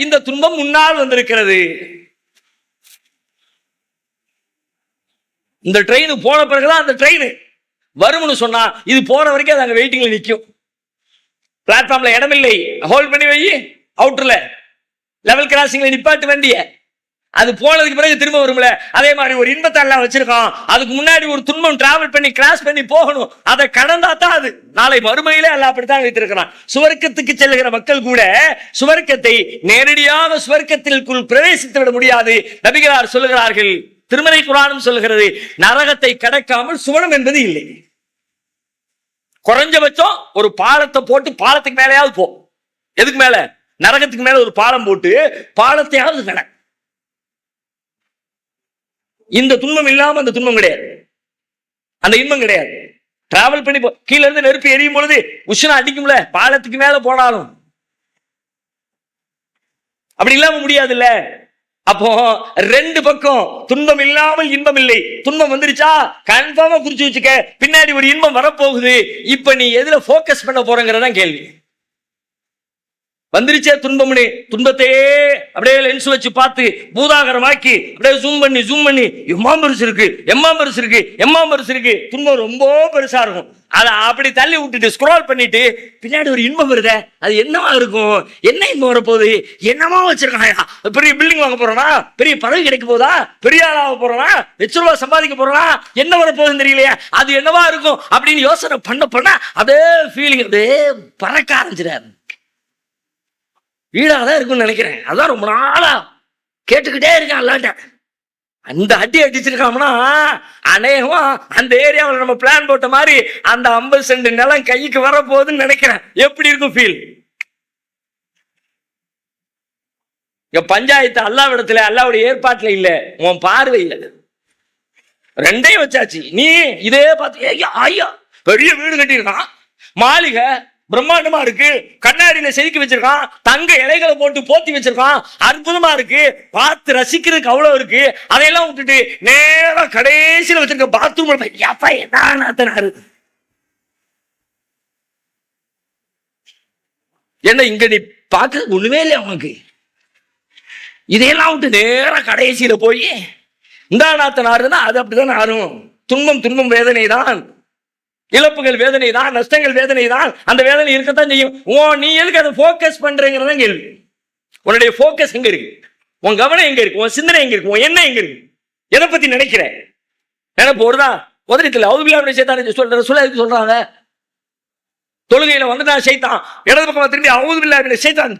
இந்த துன்பம் முன்னால் வந்திருக்கிறது. இந்த ட்ரெயின் போன பிறகுதான் அந்த ட்ரெயின் வரும்னு சொன்னா இது போற வரைக்கும் அது அங்க வெயிட்டிங்ல நிற்கும். பிளாட்ஃபார்ம்ல இடமில்லை, ஹோல்ட் பண்ணி வை, அவுட்டர்ல லெவல் கிராசிங்ல நிப்பாட்டு வண்டிய. அது போனதுக்கு பிறகு திரும்ப வரும்ல. அதே மாதிரி ஒரு இன்பத்தை எல்லாம் வச்சிருக்கோம், அதுக்கு முன்னாடி ஒரு துன்பம் டிராவல் பண்ணி கிராஸ் பண்ணி போகணும். அதை கடந்தா தான் அது நாளை மறுமையிலே எல்லாம் அப்படித்தான் வைத்திருக்கிறான். சுவர்க்கத்துக்கு செல்லுகிற மக்கள் கூட சுவர்க்கத்தை நேரடியாக சுவர்க்கத்திற்குள் பிரவேசித்து விட முடியாது. நபிகளார் சொல்லுகிறார்கள், திருமறை குர்ஆனும் சொல்லுகிறது, நரகத்தை கடக்காமல் சுவனம் என்பது இல்லை. குறைஞ்சபட்சம் ஒரு பாலத்தை போட்டு பாலத்துக்கு மேலேயாவது போ. எதுக்கு மேல? நரகத்துக்கு மேல ஒரு பாலம் போட்டு பாலத்தையாவது கட. இந்த துன்பம் இல்லாம அந்த துன்பம் கிடையாது, அந்த இன்பம் கிடையாது. டிராவல் பண்ணி கீழ இருந்து நெருப்பு எரியும் பொழுது உஷ்ணம் அடிக்கும்ல, பாலத்துக்கு மேல போனாலும் அப்படி இல்லாம முடியாது இல்ல. அப்போ ரெண்டு பக்கம் துன்பம் இல்லாமல் இன்பம் இல்லை. துன்பம் வந்துருச்சா கன்ஃபார்மா குறிச்சு வச்சுக்க, பின்னாடி ஒரு இன்பம் வரப்போகுது. இப்ப நீ எதுல போக்கஸ் பண்ண போறங்கிறதான் கேள்வி. வந்துருச்சே துன்பம்னு துன்பத்தையே அப்படியே லென்ஸ் வச்சு பார்த்து பூதாகரமாக்கி அப்படியே ஜூம் பண்ணி எம்மாம் பெருசு இருக்கு, எம்மாம் பெருசு இருக்கு, எம்மாம் பெருசு இருக்கு, துன்பம் ரொம்ப பெருசா இருக்கும். அதை அப்படி தள்ளி விட்டுட்டு ஸ்க்ரோல் பண்ணிட்டு பின்னாடி ஒரு இன்பம் வருதே, அது என்னவா இருக்கும்? என்ன இன்பம் வரப்போகுது? என்னமா வச்சிருக்காங்க? பெரிய பில்டிங் வாங்க போறோம்னா, பெரிய பதவி கிடைக்க போதா, பெரிய ஆளாக போறோம்னா, ₹1,00,000 சம்பாதிக்க போறோம்னா, என்ன வரப்போகுதுன்னு தெரியலையா, அது என்னவா இருக்கும் அப்படின்னு யோசனை பண்ண அப்படியே ஃபீலிங் அப்படியே பறக்க ஆரம்பிச்சிடாரு. வீடாதான் இருக்குன்னு நினைக்கிறேன். அதான் ரொம்ப நாளா கேட்டுக்கிட்டே இருக்கேன் அல்லாட்ட. அந்த அடி அடிச்சிருக்காங்கன்னா அநேகமா அந்த ஏரியாவில் நம்ம பிளான் போட்ட மாதிரி அந்த 50 சென்ட் நிலம் கைக்கு வரப்போகுதுன்னு நினைக்கிறேன். எப்படி இருக்கும் ஃபீல்? பஞ்சாயத்து அல்லாவிடத்துல, அல்லாவுடைய ஏற்பாட்டுல இல்ல, உன் பார்வையில் ரெண்டையும் வச்சாச்சு. நீ இதே பார்த்து ஐயா பெரிய வீடு கட்டியிருக்கான், மாளிகை பிரம்மாண்டமா இருக்கு, கண்ணாடியில செதுக்கி வச்சிருக்கான், தங்க இலைகளை போட்டு போத்தி வச்சிருக்கான், அற்புதமா இருக்கு, பார்த்து ரசிக்கிறதுக்கு அவ்வளவு இருக்கு. அதையெல்லாம் விட்டுட்டு நேரம் கடைசியில் வச்சிருக்க பாத்ரூம் என்ன இங்க நீ பார்க்க ஒண்ணுமே இல்லை அவனுக்கு. இதையெல்லாம் விட்டு நேரம் கடைசியில போய் இந்த நாத்தனாருன்னா அது அப்படிதான் ஆறும். துன்பம் வேதனை தான், இழப்புகள் வேதனை தான், நஷ்டங்கள் வேதனை தான். அந்த வேதனை இருக்கத்தான் செய்யும். நீ எதுக்கு அதை போக்கஸ் பண்றேங்கிறதான் கேள்வி. உன்னுடைய போக்கஸ் எங்க இருக்கு? உன் கவனம் எங்க இருக்கு? உன் சிந்தனை எங்க இருக்கு? உன் எண்ணம் எங்க இருக்கு? எதை பத்தி நினைக்கிறேன்? நினைப்பு ஒருதான் உதறித்துல அவுதுபில்லாஹ் ஷைத்தான சொல்றாங்க. தொழுகையில வந்துதான் ஷைத்தான் இடது பக்கமா திரும்பி அவுதுபில்லாஹ் ஷைத்தான்